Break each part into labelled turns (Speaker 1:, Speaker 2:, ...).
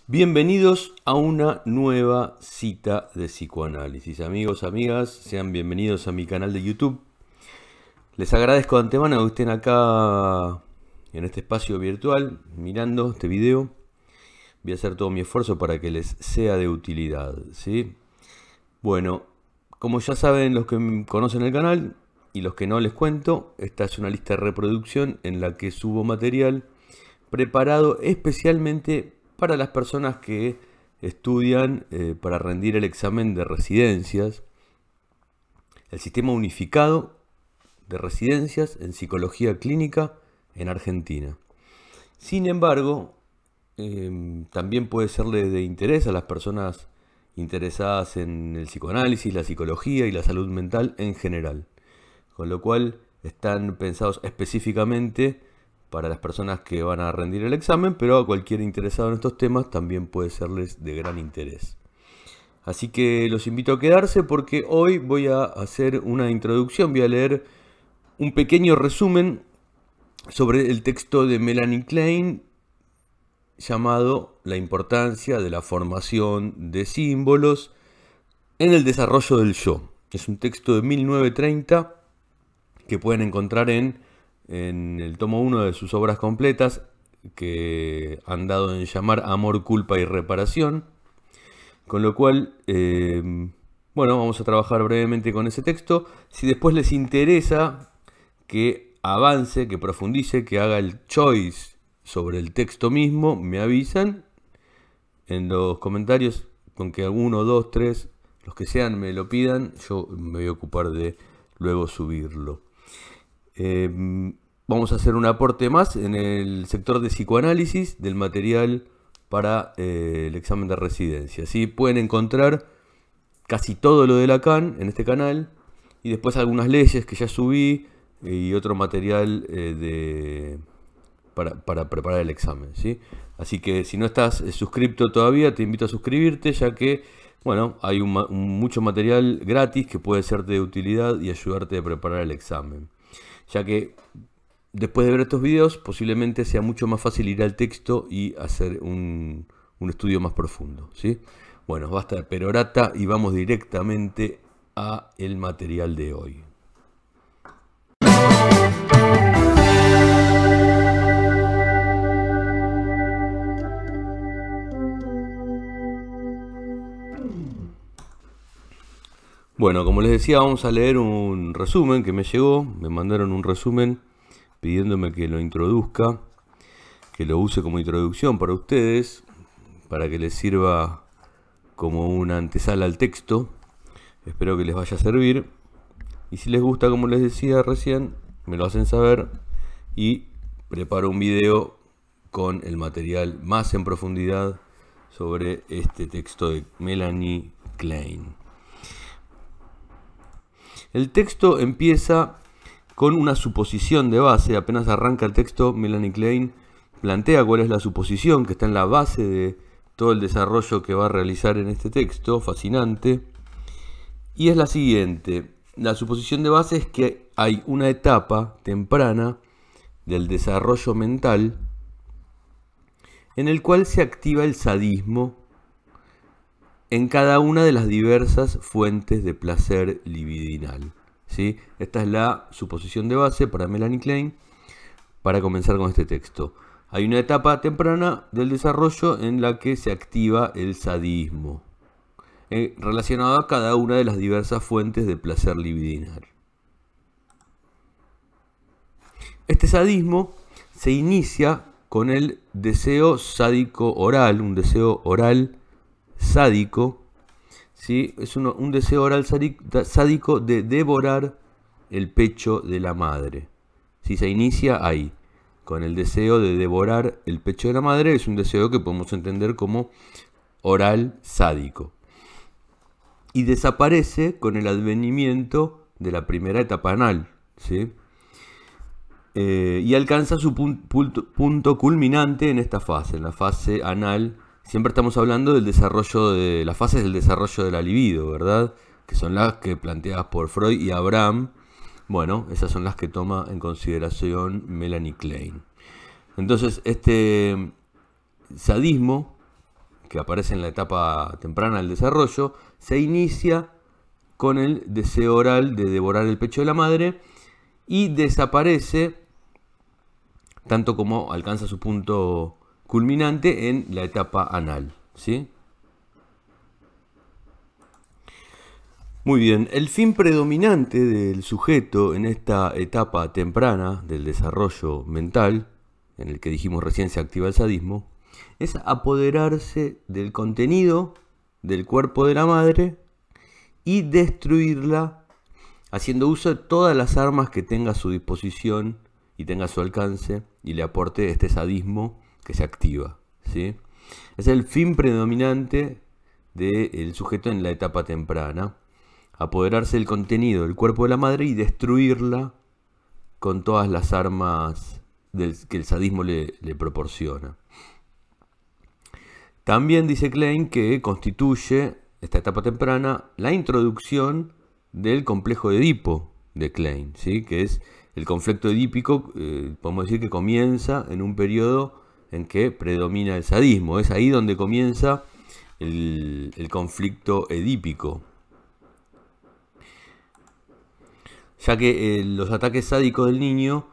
Speaker 1: Bienvenidos a una nueva cita de psicoanálisis. Amigos, amigas, sean bienvenidos a mi canal de YouTube. Les agradezco de antemano que estén acá en este espacio virtual mirando este video. Voy a hacer todo mi esfuerzo para que les sea de utilidad, ¿sí? Bueno, como ya saben los que conocen el canal y los que no les cuento, esta es una lista de reproducción en la que subo material preparado especialmente para las personas que estudian para rendir el examen de residencias, el sistema unificado de residencias en psicología clínica en Argentina. Sin embargo, también puede serle de interés a las personas interesadas en el psicoanálisis, la psicología y la salud mental en general, con lo cual están pensados específicamente para las personas que van a rendir el examen, pero a cualquier interesado en estos temas también puede serles de gran interés. Así que los invito a quedarse porque hoy voy a hacer una introducción, voy a leer un pequeño resumen sobre el texto de Melanie Klein llamado La importancia de la formación de símbolos en el desarrollo del yo. Es un texto de 1930 que pueden encontrar en el tomo 1 de sus obras completas, que han dado en llamar Amor, Culpa y Reparación. Con lo cual, bueno, vamos a trabajar brevemente con ese texto. Si después les interesa que avance, que profundice, que haga el choice sobre el texto mismo, me avisan en los comentarios, con que uno, dos, tres, los que sean me lo pidan, yo me voy a ocupar de luego subirlo. Vamos a hacer un aporte más en el sector de psicoanálisis del material para el examen de residencia. ¿Sí? Pueden encontrar casi todo lo de Lacan en este canal y después algunas leyes que ya subí y otro material para preparar el examen, ¿sí? Así que si no estás suscrito todavía, te invito a suscribirte, ya que bueno, hay mucho material gratis que puede ser de utilidad y ayudarte a preparar el examen. Ya que después de ver estos videos, posiblemente sea mucho más fácil ir al texto y hacer un estudio más profundo, ¿sí? Bueno, basta de perorata y vamos directamente a el material de hoy. Bueno, como les decía, vamos a leer un resumen que me llegó. Me mandaron un resumen pidiéndome que lo introduzca, que lo use como introducción para ustedes, para que les sirva como una antesala al texto. Espero que les vaya a servir. Y si les gusta, como les decía recién, me lo hacen saber y preparo un video con el material más en profundidad sobre este texto de Melanie Klein. El texto empieza con una suposición de base. Apenas arranca el texto, Melanie Klein plantea cuál es la suposición que está en la base de todo el desarrollo que va a realizar en este texto, fascinante. Y es la siguiente. La suposición de base es que hay una etapa temprana del desarrollo mental en el cual se activa el sadismo en cada una de las diversas fuentes de placer libidinal, ¿sí? Esta es la suposición de base para Melanie Klein para comenzar con este texto. Hay una etapa temprana del desarrollo en la que se activa el sadismo, relacionado a cada una de las diversas fuentes de placer libidinal. Este sadismo se inicia con el deseo sádico oral, un deseo oral sádico, ¿sí? Es un deseo oral sádico de devorar el pecho de la madre. Si se inicia ahí, con el deseo de devorar el pecho de la madre, es un deseo que podemos entender como oral sádico. Y desaparece con el advenimiento de la primera etapa anal, ¿sí? Y alcanza su punto culminante en esta fase, en la fase anal. Siempre estamos hablando del desarrollo de las fases del desarrollo de la libido, ¿verdad? Que son las que planteadas por Freud y Abraham. Bueno, esas son las que toma en consideración Melanie Klein. Entonces, este sadismo que aparece en la etapa temprana del desarrollo, se inicia con el deseo oral de devorar el pecho de la madre y desaparece tanto como alcanza su punto culminante en la etapa anal, ¿sí? Muy bien, el fin predominante del sujeto en esta etapa temprana del desarrollo mental, en el que dijimos recién se activa el sadismo, es apoderarse del contenido del cuerpo de la madre y destruirla haciendo uso de todas las armas que tenga a su disposición y tenga a su alcance y le aporte este sadismo que se activa, ¿sí? Es el fin predominante del sujeto en la etapa temprana, apoderarse del contenido del cuerpo de la madre y destruirla con todas las armas que el sadismo le proporciona. También dice Klein que constituye esta etapa temprana la introducción del complejo de Edipo de Klein, ¿sí? Que es el conflicto edípico, podemos decir que comienza en un periodo en que predomina el sadismo. Es ahí donde comienza el conflicto edípico. Ya que los ataques sádicos del niño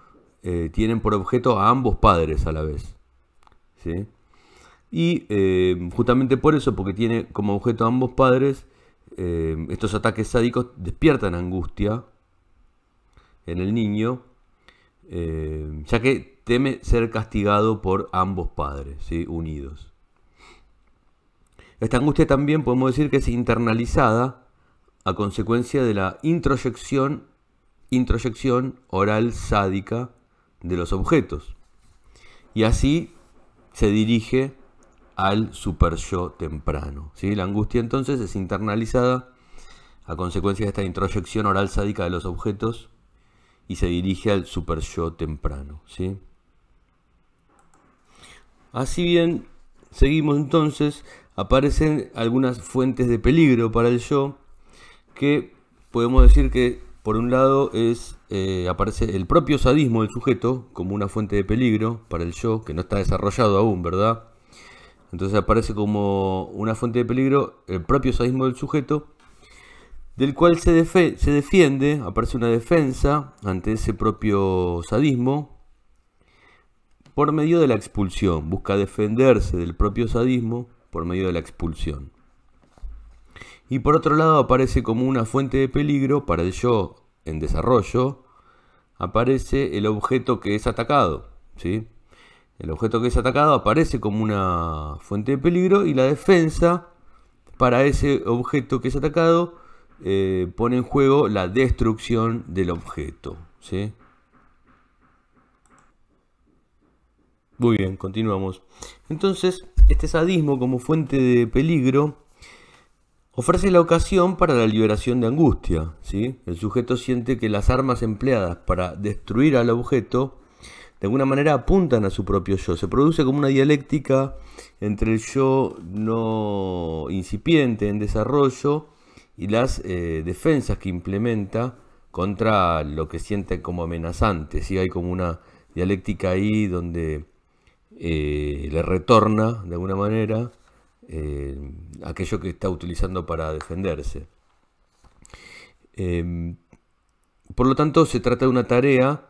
Speaker 1: tienen por objeto a ambos padres a la vez, ¿sí? Y justamente por eso, porque tiene como objeto a ambos padres, estos ataques sádicos despiertan angustia en el niño, ya que teme ser castigado por ambos padres, ¿sí? Unidos. Esta angustia también podemos decir que es internalizada a consecuencia de la introyección oral sádica de los objetos. Y así se dirige al super yo temprano, ¿sí? La angustia entonces es internalizada a consecuencia de esta introyección oral sádica de los objetos y se dirige al super yo temprano, ¿sí? Así bien, seguimos entonces, aparecen algunas fuentes de peligro para el yo, que podemos decir que por un lado aparece el propio sadismo del sujeto como una fuente de peligro para el yo, que no está desarrollado aún, ¿verdad? Entonces aparece como una fuente de peligro el propio sadismo del sujeto, del cual se defiende, aparece una defensa ante ese propio sadismo por medio de la expulsión. Busca defenderse del propio sadismo por medio de la expulsión. Y por otro lado aparece como una fuente de peligro para el yo en desarrollo, aparece el objeto que es atacado, ¿sí? El objeto que es atacado aparece como una fuente de peligro y la defensa para ese objeto que es atacado pone en juego la destrucción del objeto, ¿sí? Muy bien, continuamos. Entonces, este sadismo como fuente de peligro ofrece la ocasión para la liberación de angustia, ¿sí? El sujeto siente que las armas empleadas para destruir al objeto de alguna manera apuntan a su propio yo. Se produce como una dialéctica entre el yo no incipiente en desarrollo y las defensas que implementa contra lo que siente como amenazante, ¿sí? Hay como una dialéctica ahí donde le retorna de alguna manera aquello que está utilizando para defenderse. Por lo tanto, se trata de una tarea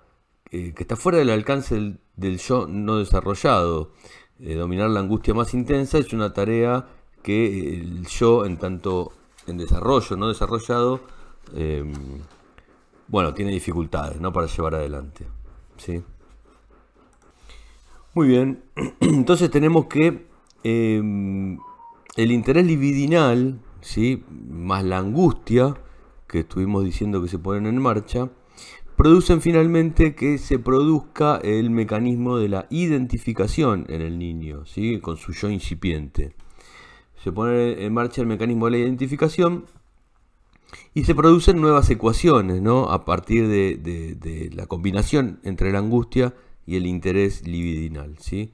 Speaker 1: que está fuera del alcance del yo no desarrollado. Dominar la angustia más intensa es una tarea que el yo, en tanto en desarrollo no desarrollado, bueno, tiene dificultades, ¿no?, para llevar adelante, ¿sí? Muy bien, entonces tenemos que el interés libidinal, ¿sí?, más la angustia que estuvimos diciendo que se ponen en marcha, producen finalmente que se produzca el mecanismo de la identificación en el niño, ¿sí?, con su yo incipiente. Se pone en marcha el mecanismo de la identificación y se producen nuevas ecuaciones, ¿no?, a partir de la combinación entre la angustia y el interés libidinal, ¿sí?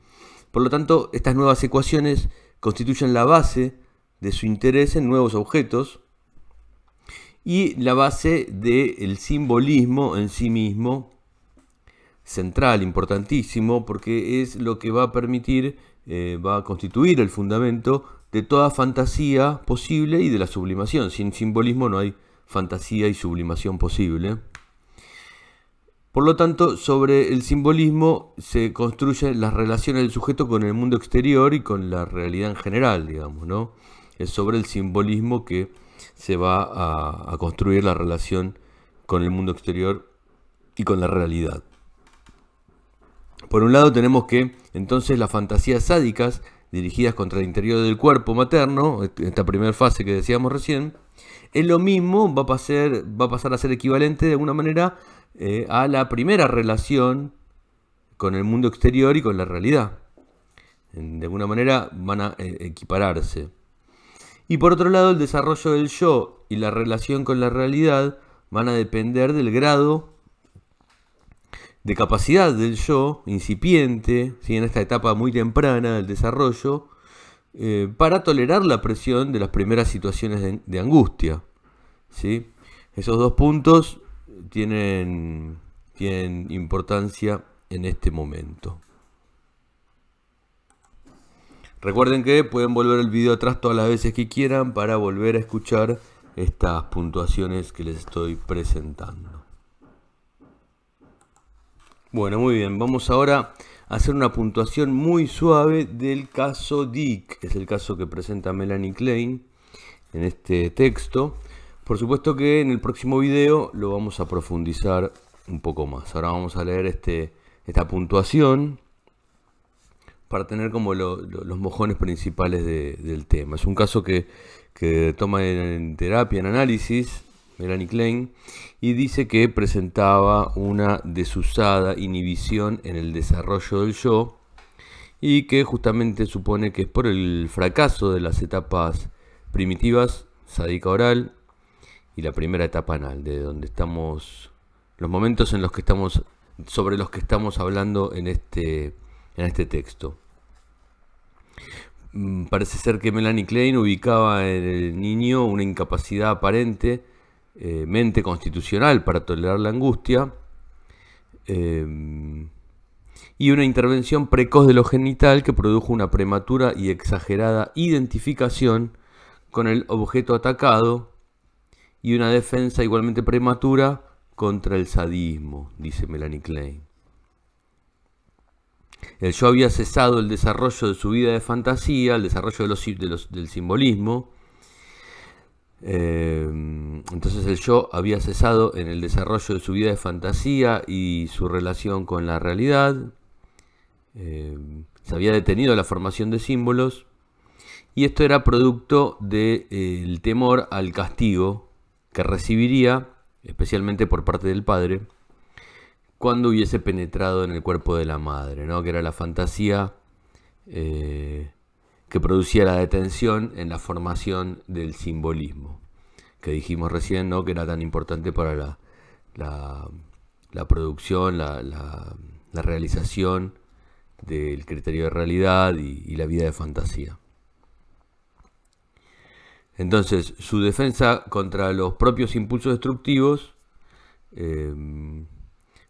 Speaker 1: Por lo tanto, estas nuevas ecuaciones constituyen la base de su interés en nuevos objetos y la base del simbolismo en sí mismo, central, importantísimo, porque es lo que va a permitir, va a constituir el fundamento de toda fantasía posible y de la sublimación. Sin simbolismo no hay fantasía y sublimación posible. Por lo tanto, sobre el simbolismo se construyen las relaciones del sujeto con el mundo exterior y con la realidad en general, digamos, ¿no? Es sobre el simbolismo que se va a construir la relación con el mundo exterior y con la realidad. Por un lado tenemos que entonces las fantasías sádicas dirigidas contra el interior del cuerpo materno, esta primera fase que decíamos recién, es lo mismo, va a pasar a ser equivalente de alguna manera a la primera relación con el mundo exterior y con la realidad. De alguna manera van a equipararse. Y por otro lado, el desarrollo del yo y la relación con la realidad van a depender del grado de capacidad del yo incipiente, ¿sí?, en esta etapa muy temprana del desarrollo, para tolerar la presión de las primeras situaciones de angustia, ¿sí? Esos dos puntos tienen importancia en este momento. Recuerden que pueden volver el video atrás todas las veces que quieran para volver a escuchar estas puntuaciones que les estoy presentando. Bueno, muy bien, vamos ahora a hacer una puntuación muy suave del caso Dick, que es el caso que presenta Melanie Klein en este texto. Por supuesto que en el próximo video lo vamos a profundizar un poco más. Ahora vamos a leer esta puntuación para tener como los mojones principales del tema. Es un caso que toma en terapia, en análisis, Melanie Klein, y dice que presentaba una desusada inhibición en el desarrollo del yo y que justamente supone que es por el fracaso de las etapas primitivas, sádica oral, y la primera etapa anal, de donde estamos, los momentos en los que estamos, sobre los que estamos hablando en este texto. Parece ser que Melanie Klein ubicaba en el niño una incapacidad aparente mente constitucional para tolerar la angustia y una intervención precoz de lo genital que produjo una prematura y exagerada identificación con el objeto atacado y una defensa igualmente prematura contra el sadismo, dice Melanie Klein. El yo había cesado el desarrollo de su vida de fantasía, el desarrollo del simbolismo. Entonces el yo había cesado en el desarrollo de su vida de fantasía y su relación con la realidad. Se había detenido la formación de símbolos y esto era producto del temor al castigo que recibiría, especialmente por parte del padre, cuando hubiese penetrado en el cuerpo de la madre, ¿no? Que era la fantasía que producía la detención en la formación del simbolismo, que dijimos recién, ¿no?, que era tan importante para la producción, la realización del criterio de realidad y la vida de fantasía. Entonces, su defensa contra los propios impulsos destructivos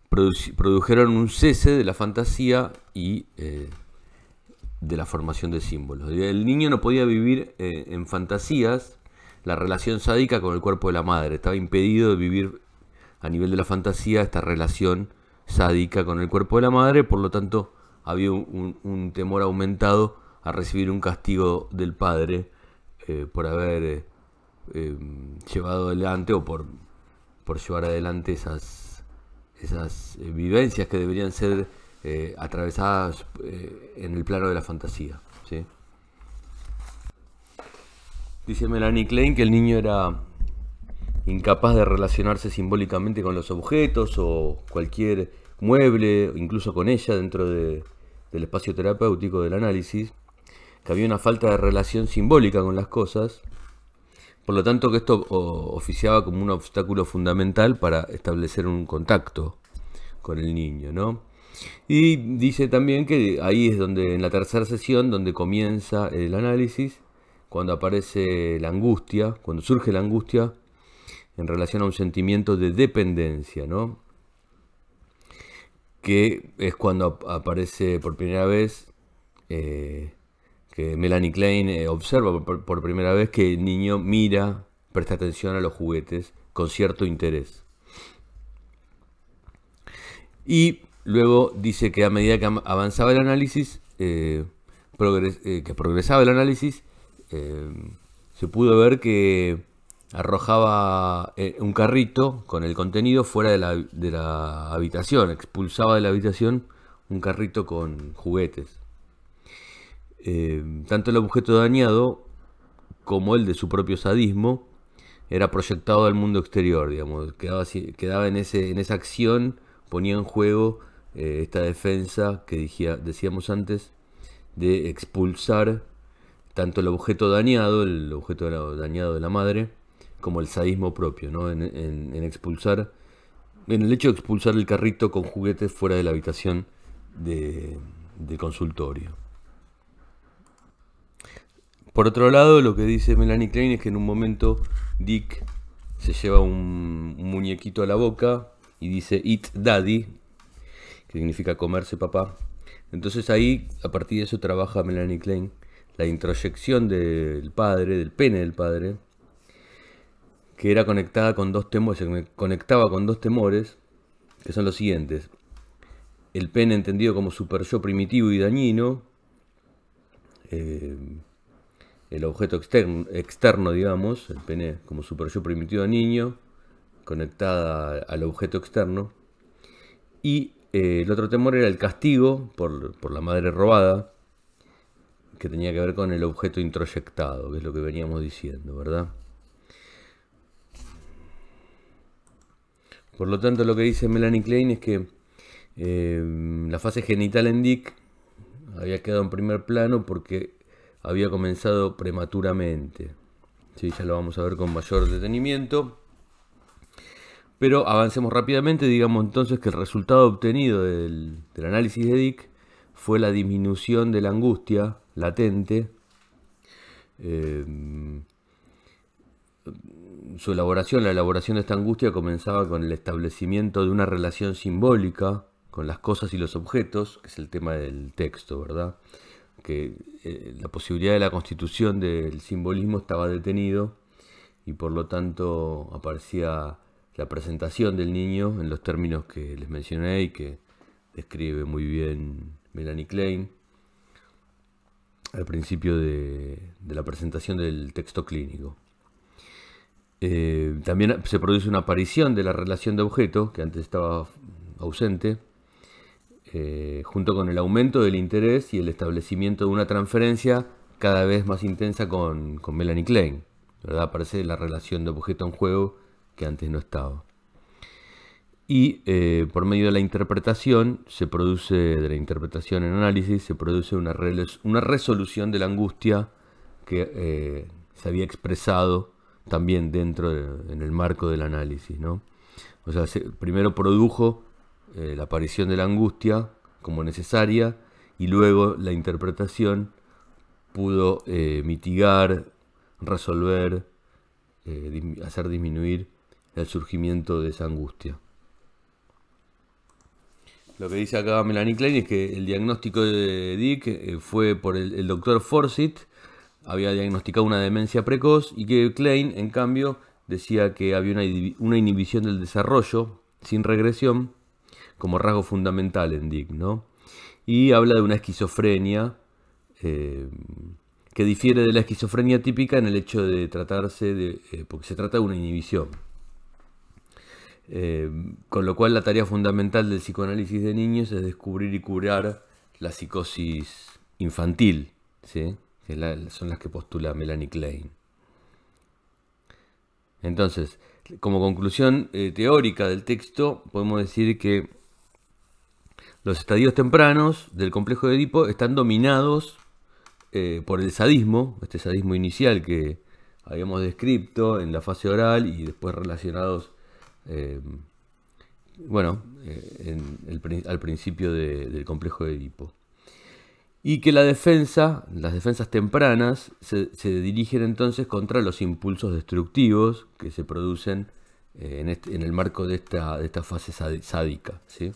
Speaker 1: produjeron un cese de la fantasía y de la formación de símbolos. El niño no podía vivir en fantasías la relación sádica con el cuerpo de la madre. Estaba impedido de vivir a nivel de la fantasía esta relación sádica con el cuerpo de la madre, por lo tanto había un temor aumentado a recibir un castigo del padre por haber llevado adelante o por llevar adelante esas vivencias que deberían ser atravesadas en el plano de la fantasía, ¿sí? Dice Melanie Klein que el niño era incapaz de relacionarse simbólicamente con los objetos o cualquier mueble, incluso con ella dentro del espacio terapéutico del análisis, que había una falta de relación simbólica con las cosas, por lo tanto que esto oficiaba como un obstáculo fundamental para establecer un contacto con el niño, ¿no? Y dice también que ahí es donde, en la tercera sesión, donde comienza el análisis, cuando aparece la angustia, cuando surge la angustia en relación a un sentimiento de dependencia, ¿no? Que es cuando aparece por primera vez, que que Melanie Klein observa por primera vez que el niño mira, presta atención a los juguetes con cierto interés. Y luego dice que a medida que avanzaba el análisis, que progresaba el análisis, se pudo ver que arrojaba un carrito con el contenido fuera de la habitación, expulsaba de la habitación un carrito con juguetes. Tanto el objeto dañado como el de su propio sadismo era proyectado al mundo exterior, digamos, quedaba en esa acción, ponía en juego esta defensa que decíamos antes, de expulsar tanto el objeto dañado de la madre, como el sadismo propio, ¿no? En el hecho de expulsar el carrito con juguetes fuera de la habitación del consultorio. Por otro lado, lo que dice Melanie Klein es que en un momento Dick se lleva un muñequito a la boca y dice "Eat Daddy", que significa comerse papá. Entonces ahí, a partir de eso, trabaja Melanie Klein la introyección del padre, del pene del padre, que era conectaba con dos temores, que son los siguientes: el pene entendido como super yo primitivo y dañino, el objeto externo, digamos, el pene como super yo primitivo niño, conectada al objeto externo, y el otro temor era el castigo por la madre robada, que tenía que ver con el objeto introyectado, que es lo que veníamos diciendo, ¿verdad? Por lo tanto, lo que dice Melanie Klein es que la fase genital en Dick había quedado en primer plano porque había comenzado prematuramente. Sí, ya lo vamos a ver con mayor detenimiento. Pero avancemos rápidamente. Digamos entonces que el resultado obtenido del análisis de Dick fue la disminución de la angustia latente. La elaboración de esta angustia comenzaba con el establecimiento de una relación simbólica con las cosas y los objetos, que es el tema del texto, ¿verdad? Que la posibilidad de la constitución del simbolismo estaba detenido y por lo tanto aparecía la presentación del niño en los términos que les mencioné y que describe muy bien Melanie Klein al principio de la presentación del texto clínico. También se produce una aparición de la relación de objeto, que antes estaba ausente, junto con el aumento del interés y el establecimiento de una transferencia cada vez más intensa con Melanie Klein, ¿verdad? Aparece la relación de objeto en juego que antes no estaba. Y por medio de la interpretación, de la interpretación en análisis, se produce una resolución de la angustia que se había expresado también en el marco del análisis, ¿no? O sea, primero produjo la aparición de la angustia como necesaria y luego la interpretación pudo mitigar, resolver, hacer disminuir el surgimiento de esa angustia. Lo que dice acá Melanie Klein es que el diagnóstico de Dick fue por el doctor Forsyth, había diagnosticado una demencia precoz, y que Klein, en cambio, decía que había una inhibición del desarrollo sin regresión como rasgo fundamental en Dick, ¿no? Y habla de una esquizofrenia que difiere de la esquizofrenia típica en el hecho de porque se trata de una inhibición. Con lo cual la tarea fundamental del psicoanálisis de niños es descubrir y curar la psicosis infantil, ¿sí? Que son las que postula Melanie Klein. Entonces, como conclusión teórica del texto, podemos decir que los estadios tempranos del complejo de Edipo están dominados por el sadismo, este sadismo inicial que habíamos descrito en la fase oral y después relacionados al principio del complejo de Edipo. Y que las defensas tempranas se dirigen entonces contra los impulsos destructivos que se producen en el marco de esta fase sádica, ¿sí?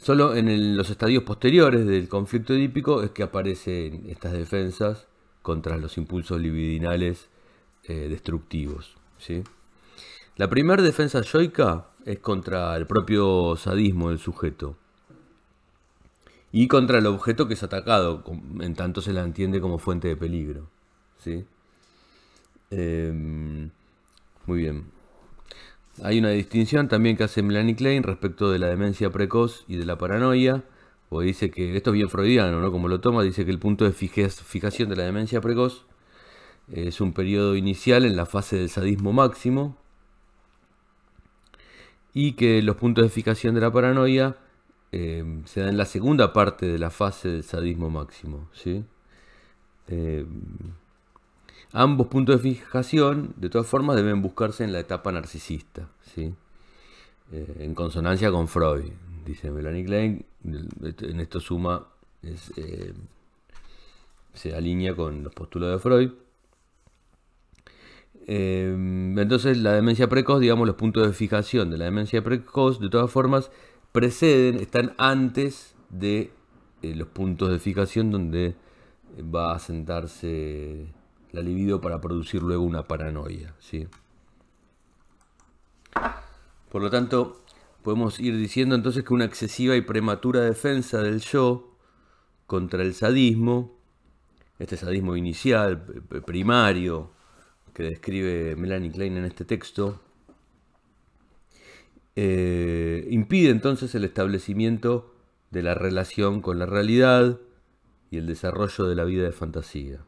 Speaker 1: Solo en los estadios posteriores del conflicto edípico es que aparecen estas defensas contra los impulsos libidinales destructivos, ¿sí? La primera defensa yoica es contra el propio sadismo del sujeto y contra el objeto que es atacado, en tanto se la entiende como fuente de peligro, ¿sí? Muy bien. Hay una distinción también que hace Melanie Klein respecto de la demencia precoz y de la paranoia, porque dice que, esto es bien freudiano, ¿no? Como lo toma, dice que el punto de fijación de la demencia precoz es un periodo inicial en la fase del sadismo máximo, y que los puntos de fijación de la paranoia se dan en la segunda parte de la fase del sadismo máximo, ¿sí? Ambos puntos de fijación, de todas formas, deben buscarse en la etapa narcisista, ¿sí? En consonancia con Freud, dice Melanie Klein. En esto se alinea con los postulados de Freud. Entonces la demencia precoz, digamos, los puntos de fijación de la demencia precoz, de todas formas, están antes de los puntos de fijación donde va a sentarse la libido para producir luego una paranoia, ¿sí? Por lo tanto, podemos ir diciendo entonces que una excesiva y prematura defensa del yo contra el sadismo, este sadismo inicial, primario, que describe Melanie Klein en este texto, impide entonces el establecimiento de la relación con la realidad y el desarrollo de la vida de fantasía,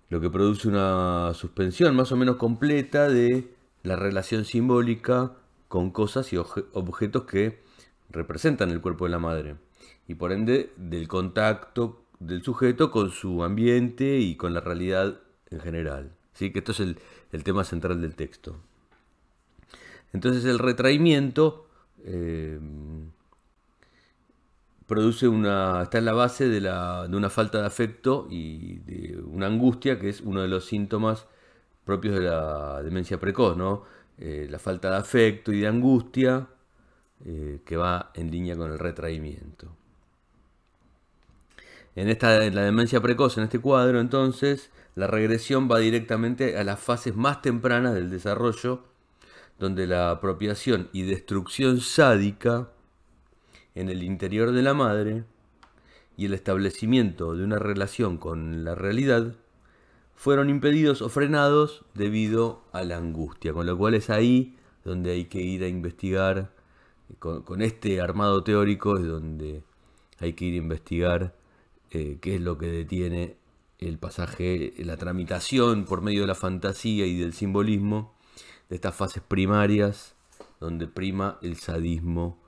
Speaker 1: lo que produce una suspensión más o menos completa de la relación simbólica con cosas y objetos que representan el cuerpo de la madre, y por ende del contacto del sujeto con su ambiente y con la realidad en general, ¿sí? Que esto es el tema central del texto. Entonces el retraimiento está en la base de una falta de afecto y de una angustia, que es uno de los síntomas propios de la demencia precoz, ¿no? La falta de afecto y de angustia que va en línea con el retraimiento. En la demencia precoz, en este cuadro, entonces, la regresión va directamente a las fases más tempranas del desarrollo, donde la apropiación y destrucción sádica en el interior de la madre y el establecimiento de una relación con la realidad fueron impedidos o frenados debido a la angustia, con lo cual es ahí donde hay que ir a investigar, con este armado teórico es donde hay que ir a investigar qué es lo que detiene el pasaje, la tramitación por medio de la fantasía y del simbolismo de estas fases primarias, donde prima el sadismo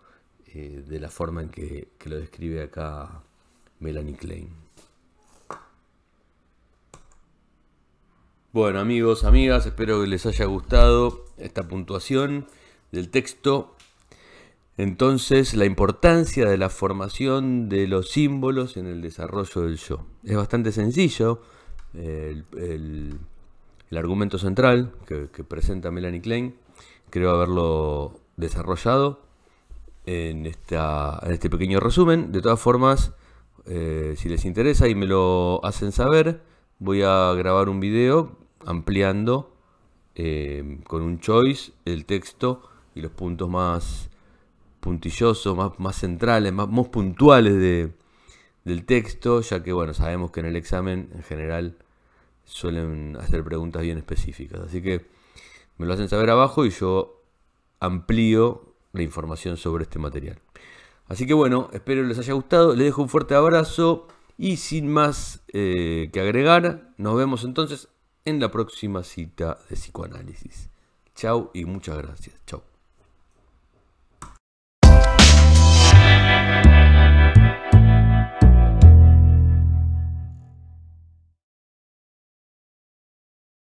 Speaker 1: de la forma en que lo describe acá Melanie Klein. Bueno, amigos, amigas, espero que les haya gustado esta puntuación del texto. Entonces, la importancia de la formación de los símbolos en el desarrollo del yo. Es bastante sencillo el argumento central que presenta Melanie Klein. Creo haberlo desarrollado en este pequeño resumen. De todas formas, si les interesa y me lo hacen saber, voy a grabar un video ampliando con un choice el texto y los puntos más puntillosos, más centrales, más puntuales del texto, ya que bueno, sabemos que en el examen en general suelen hacer preguntas bien específicas. Así que me lo hacen saber abajo y yo amplío la información sobre este material. Así que bueno, espero les haya gustado, les dejo un fuerte abrazo y sin más que agregar, nos vemos entonces en la próxima cita de psicoanálisis. Chau y muchas gracias. Chau.